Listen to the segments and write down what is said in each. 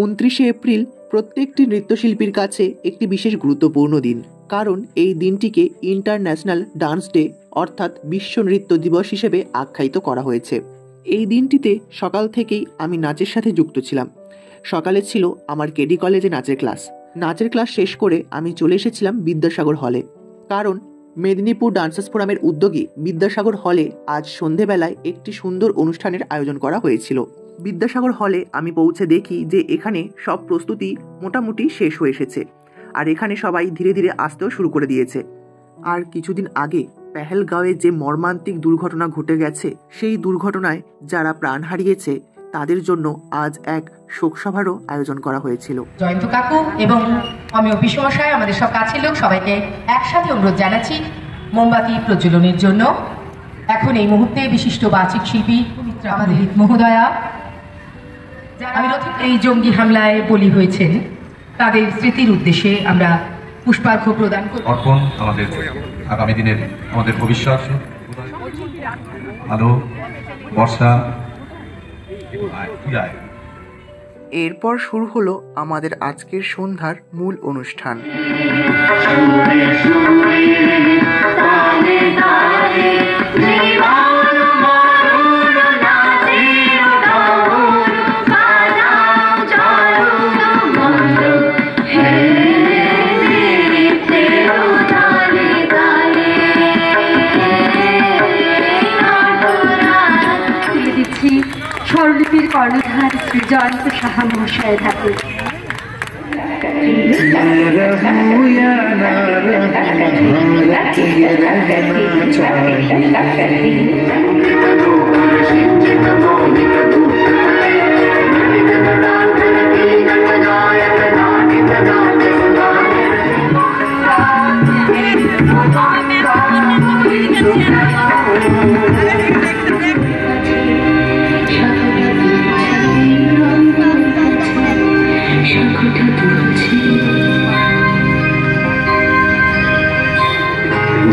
29শে April প্রত্যেকটি নৃত্যশিল্পীর কাছে একটি বিশেষ গুরুত্বপূর্ণ দিন, কারণ এই দিনটিকে ইন্টারন্যাশনাল ডান্স ডে অর্থাৎ বিশ্ব নৃত্য দিবস হিসেবে আখ্যায়িত করা হয়েছে। এই দিনটিতে সকাল থেকেই আমি নাচের সাথে যুক্ত ছিলাম। সকালে ছিল আমার কেডি কলেজে নাচের ক্লাস। নাচের ক্লাস শেষ করে আমি চলে এসেছিলাম বিদ্যাসাগর হলে, কারণ মেদিনীপুর ডান্সার্স ফোরামের উদ্যোগে বিদ্যাসাগর হলে আজ সন্ধেবেলায় একটি সুন্দর অনুষ্ঠানের আয়োজন করা হয়েছিল। বিদ্যাসাগর হলে আমি পৌঁছে দেখি যে এখানে সব প্রস্তুতি মোটামুটি শেষ হয়ে এসেছে, আর এখানে সবাই ধীরে ধীরে আসতেও শুরু করে দিয়েছে। আর কিছুদিন আগে পেহেলগাঁওয়ে যে মর্মান্তিক দুর্ঘটনা ঘটে গেছে, সেই দুর্ঘটনায় যারা প্রাণ হারিয়েছে তাদের জন্য আজ এক শোকসভারও আয়োজন করা হয়েছিল। জয়ন্ত কাকু এবং অমিয় বিশ্বমশাই, আমাদের সব কাছের লোক, সবাইকে একসাথে অনুরোধ জানাচ্ছি মোমবাতি প্রজ্বলনের জন্য। এখন এই মুহূর্তে বিশিষ্ট বাচিক শিল্পী আমাদের মহোদয়া, যারা এই জঙ্গি হামলায় বলি হয়েছেন, তাদের স্মৃতির উদ্দেশ্যে আমরা পুষ্পার্ঘ্য প্রদান করি। অর্পণ আমাদের আগামী দিনের আমাদের ভবিষ্যৎ, আলো, বর্ষা। এরপর শুরু হলো আমাদের আজকের সন্ধ্যার মূল অনুষ্ঠান। স্বরলিপির কর্ণধার শ্রী জয়ন্ত সাহা মহাশয়ের হাতে।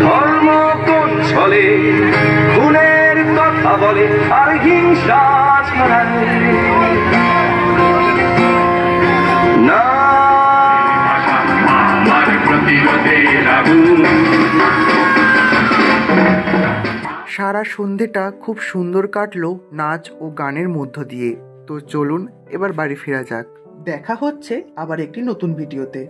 ধর্ম কোন ছলে খুনের কথা বলে আর হিংসা ছড়ায় না, সারা সন্ধেটা খুব সুন্দর কাটলো নাচ ও গানের মধ্য দিয়ে। তো চলুন এবার বাড়ি ফেরা যাক। দেখা হচ্ছে আবার একটি নতুন ভিডিওতে।